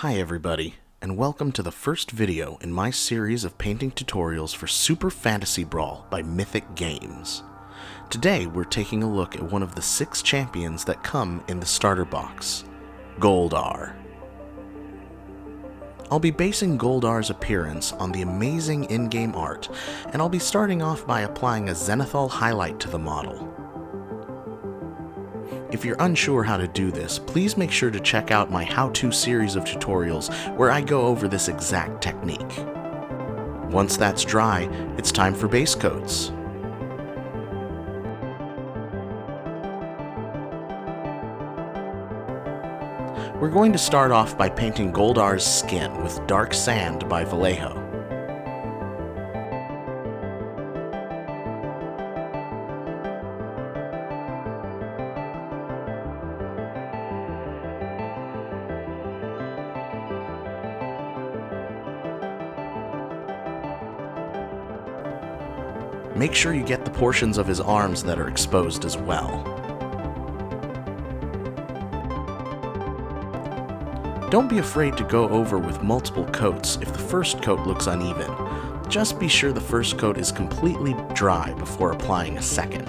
Hi everybody, and welcome to the first video in my series of painting tutorials for Super Fantasy Brawl by Mythic Games. Today we're taking a look at one of the 6 champions that come in the starter box, Goldar. I'll be basing Goldar's appearance on the amazing in-game art, and I'll be starting off by applying a zenithal highlight to the model. If you're unsure how to do this, please make sure to check out my how-to series of tutorials where I go over this exact technique. Once that's dry, it's time for base coats. We're going to start off by painting Goldar's skin with Dark Sand by Vallejo. Make sure you get the portions of his arms that are exposed as well. Don't be afraid to go over with multiple coats if the first coat looks uneven. Just be sure the first coat is completely dry before applying a second.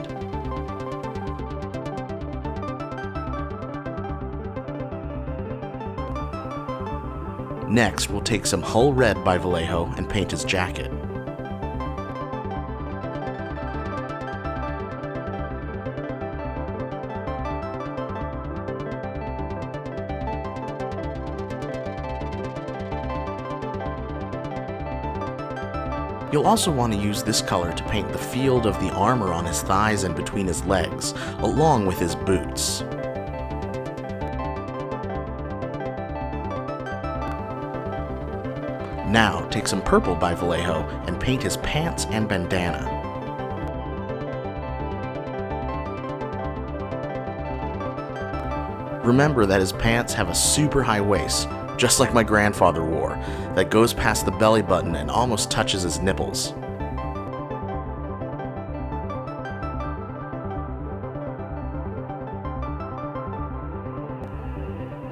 Next, we'll take some Hull Red by Vallejo and paint his jacket. You'll also want to use this color to paint the field of the armor on his thighs and between his legs, along with his boots. Now, take some purple by Vallejo and paint his pants and bandana. Remember that his pants have a super high waist, just like my grandfather wore, that goes past the belly button and almost touches his nipples.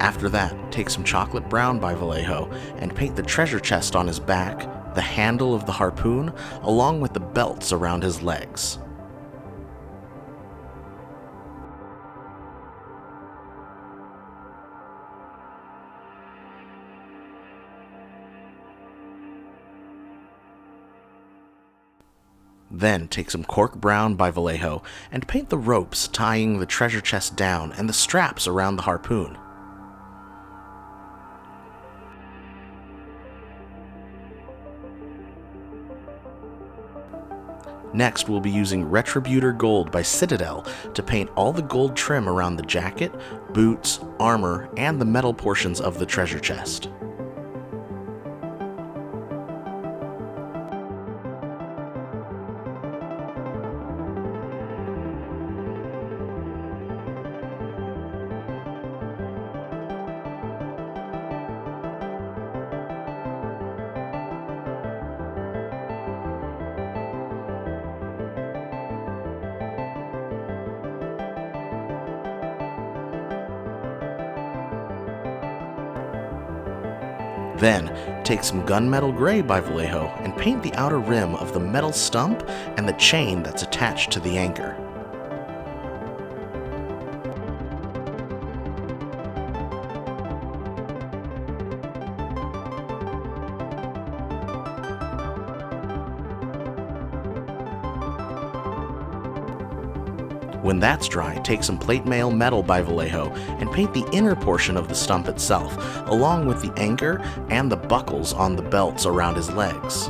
After that, take some chocolate brown by Vallejo and paint the treasure chest on his back, the handle of the harpoon, along with the belts around his legs. Then take some cork brown by Vallejo and paint the ropes tying the treasure chest down and the straps around the harpoon. Next, we'll be using Retributor Gold by Citadel to paint all the gold trim around the jacket, boots, armor, and the metal portions of the treasure chest. Then, take some Gunmetal Gray by Vallejo and paint the outer rim of the metal stump and the chain that's attached to the anchor. When that's dry, take some Plate Mail Metal by Vallejo and paint the inner portion of the stump itself, along with the anchor and the buckles on the belts around his legs.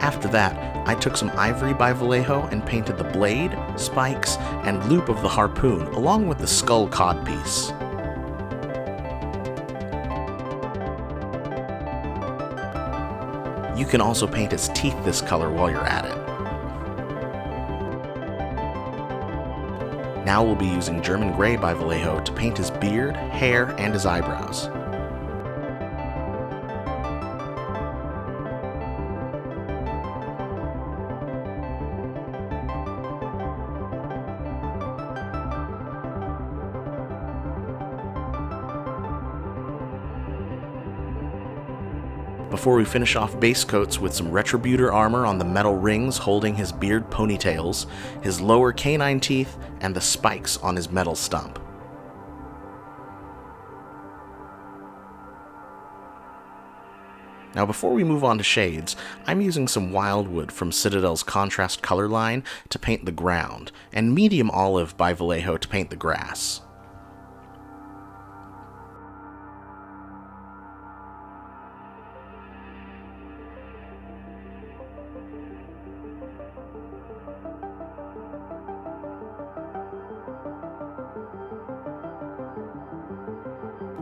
After that, I took some Ivory by Vallejo and painted the blade, spikes, and loop of the harpoon, along with the skull codpiece. You can also paint his teeth this color while you're at it. Now we'll be using German Grey by Vallejo to paint his beard, hair, and his eyebrows. Before we finish off base coats with some Retributor armor on the metal rings holding his beard ponytails, his lower canine teeth, and the spikes on his metal stump. Now before we move on to shades, I'm using some Wildwood from Citadel's contrast color line to paint the ground, and Medium Olive by Vallejo to paint the grass.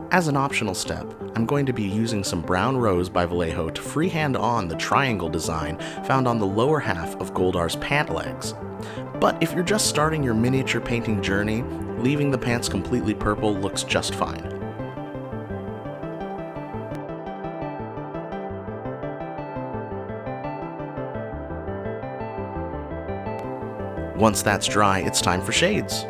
As an optional step, I'm going to be using some Brown Rose by Vallejo to freehand on the triangle design found on the lower half of Goldar's pant legs. But if you're just starting your miniature painting journey, leaving the pants completely purple looks just fine. Once that's dry, it's time for shades.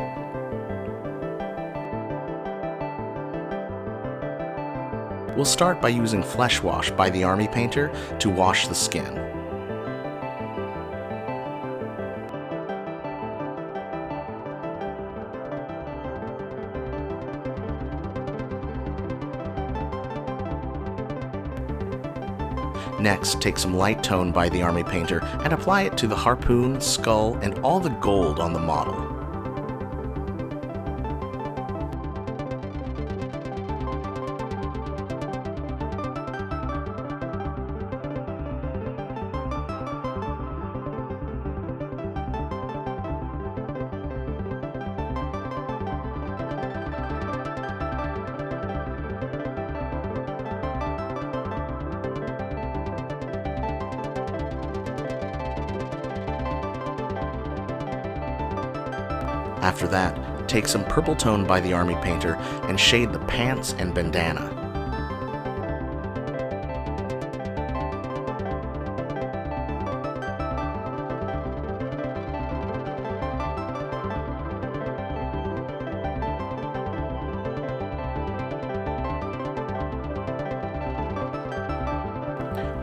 We'll start by using Flesh Wash by the Army Painter to wash the skin. Next, take some Light Tone by the Army Painter and apply it to the harpoon, skull, and all the gold on the model. After that, take some Purple Tone by the Army Painter and shade the pants and bandana.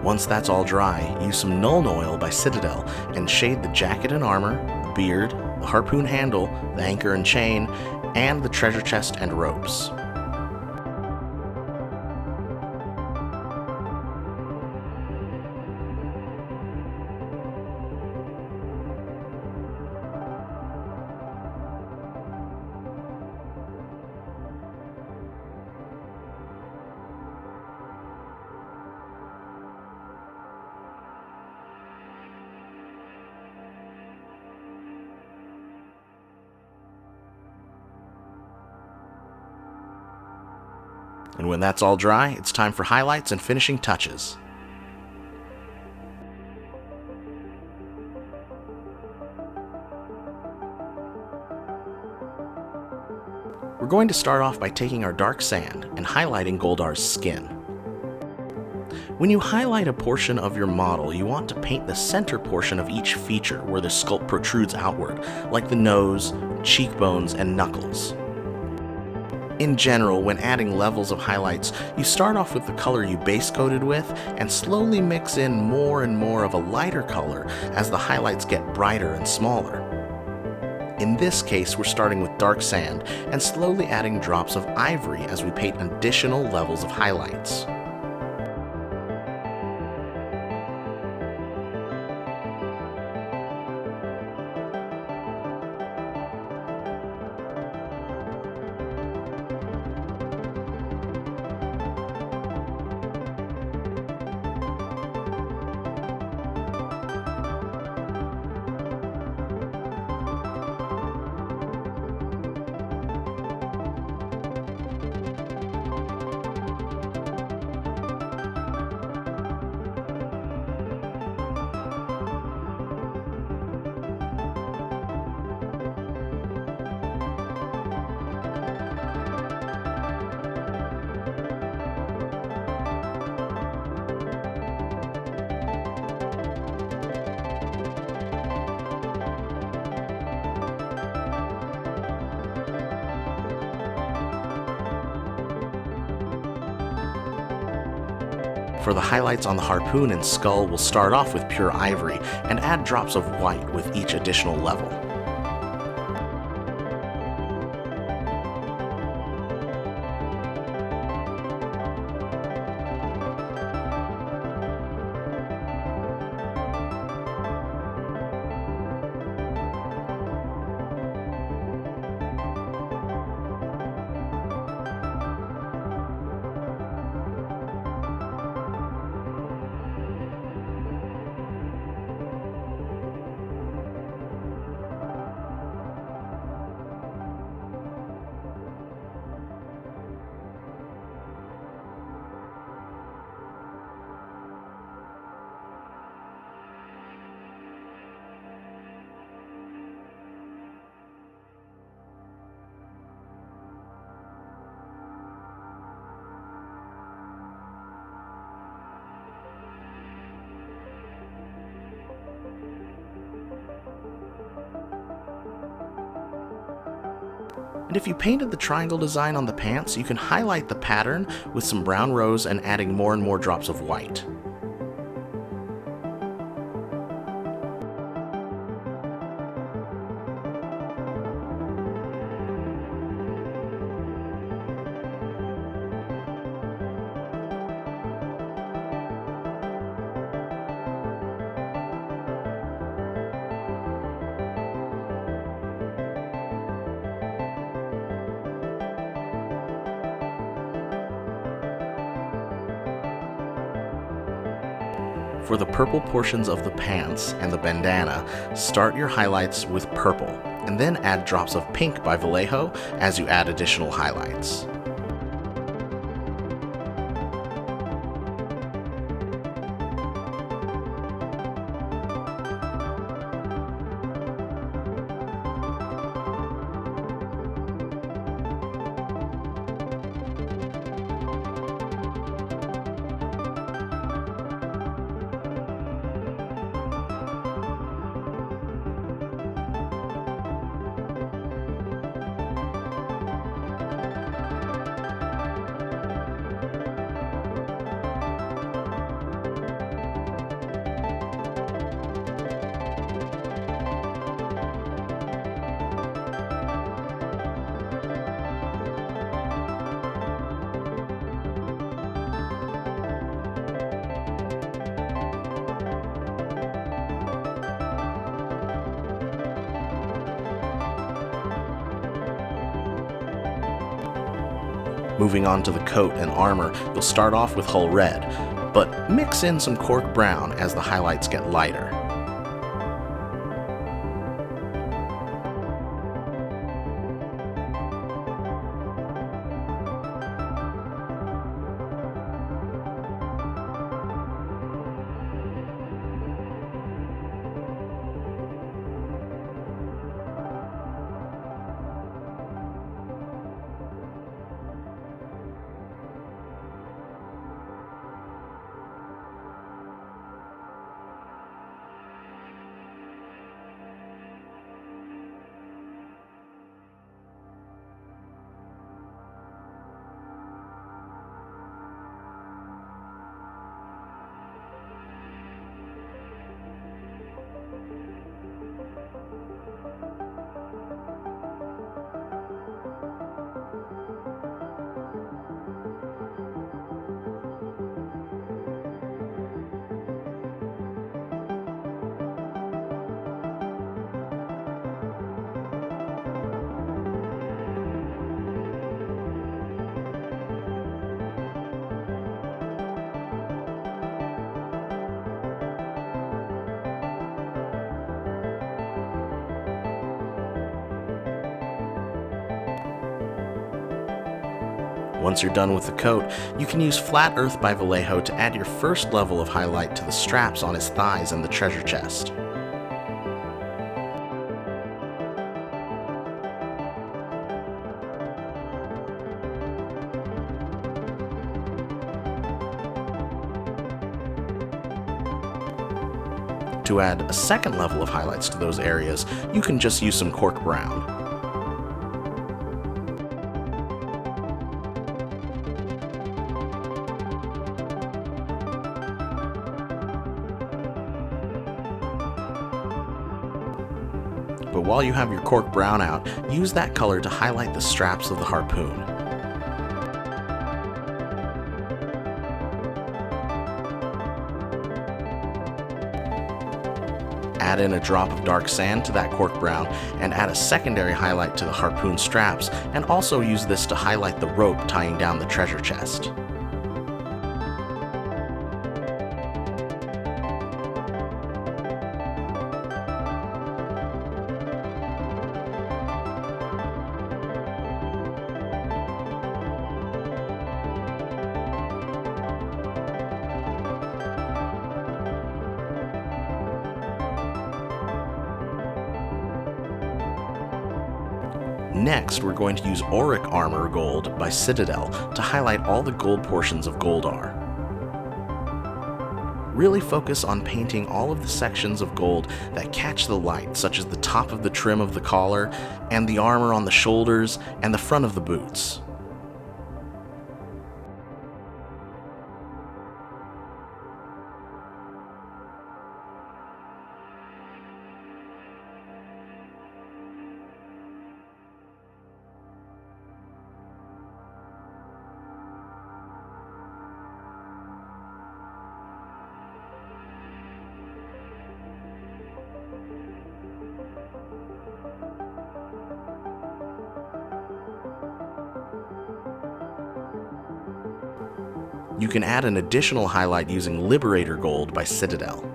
Once that's all dry, use some Nuln Oil by Citadel and shade the jacket and armor, the beard, the harpoon handle, the anchor and chain, and the treasure chest and ropes. And when that's all dry, it's time for highlights and finishing touches. We're going to start off by taking our dark sand and highlighting Goldar's skin. When you highlight a portion of your model, you want to paint the center portion of each feature where the sculpt protrudes outward, like the nose, cheekbones, and knuckles. In general, when adding levels of highlights, you start off with the color you base coated with and slowly mix in more and more of a lighter color as the highlights get brighter and smaller. In this case, we're starting with dark sand and slowly adding drops of ivory as we paint additional levels of highlights. For the highlights on the harpoon and skull, we'll start off with pure ivory and add drops of white with each additional level. And if you painted the triangle design on the pants, you can highlight the pattern with some brown rose and adding more and more drops of white. For the purple portions of the pants and the bandana, start your highlights with purple, and then add drops of pink by Vallejo as you add additional highlights. Moving on to the coat and armor, you'll start off with hull red, but mix in some cork brown as the highlights get lighter. Once you're done with the coat, you can use Flat Earth by Vallejo to add your first level of highlight to the straps on his thighs and the treasure chest. To add a second level of highlights to those areas, you can just use some cork brown. but while you have your cork brown out, use that color to highlight the straps of the harpoon. Add in a drop of dark sand to that cork brown and add a secondary highlight to the harpoon straps, and also use this to highlight the rope tying down the treasure chest. Next, we're going to use Auric Armor Gold by Citadel to highlight all the gold portions of Goldar. Really focus on painting all of the sections of gold that catch the light, such as the top of the trim of the collar, and the armor on the shoulders, and the front of the boots. You can add an additional highlight using Liberator Gold by Citadel.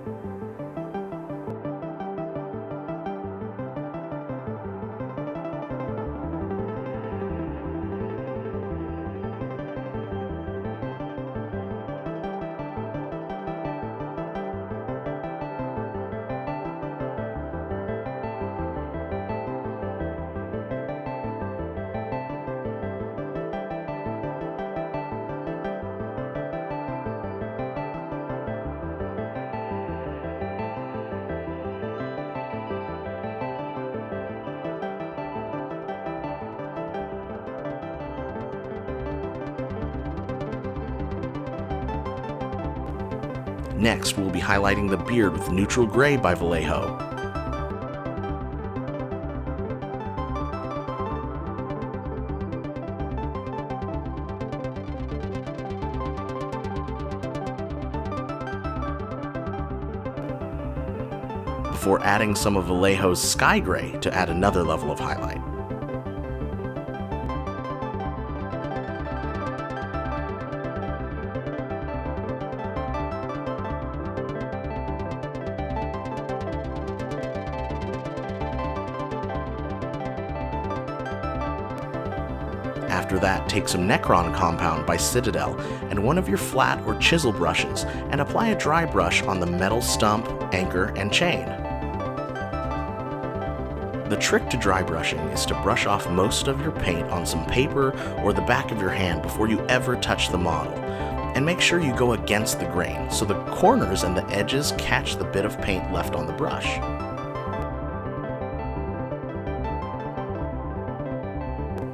Next, we'll be highlighting the beard with Neutral Gray by Vallejo. Before adding some of Vallejo's Sky Gray to add another level of highlight. After that, take some Necron Compound by Citadel and one of your flat or chisel brushes and apply a dry brush on the metal stump, anchor, and chain. The trick to dry brushing is to brush off most of your paint on some paper or the back of your hand before you ever touch the model, and make sure you go against the grain so the corners and the edges catch the bit of paint left on the brush.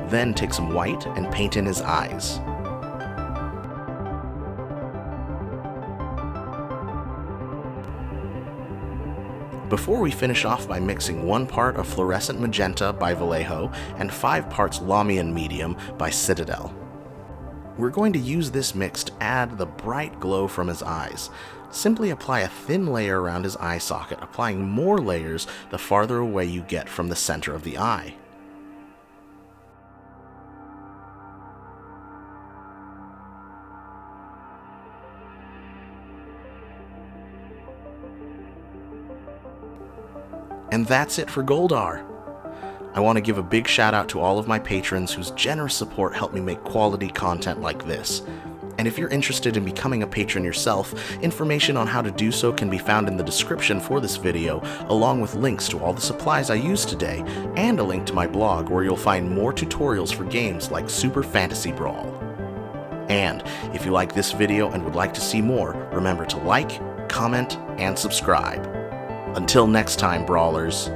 Then take some white and paint in his eyes. Before we finish off by mixing 1 part of Fluorescent Magenta by Vallejo and 5 parts Lamian Medium by Citadel. We're going to use this mix to add the bright glow from his eyes. Simply apply a thin layer around his eye socket, applying more layers the farther away you get from the center of the eye. And that's it for Goldar. I want to give a big shout out to all of my patrons whose generous support helped me make quality content like this. And if you're interested in becoming a patron yourself, information on how to do so can be found in the description for this video, along with links to all the supplies I used today, and a link to my blog where you'll find more tutorials for games like Super Fantasy Brawl. And if you like this video and would like to see more, remember to like, comment, and subscribe. Until next time, Brawlers.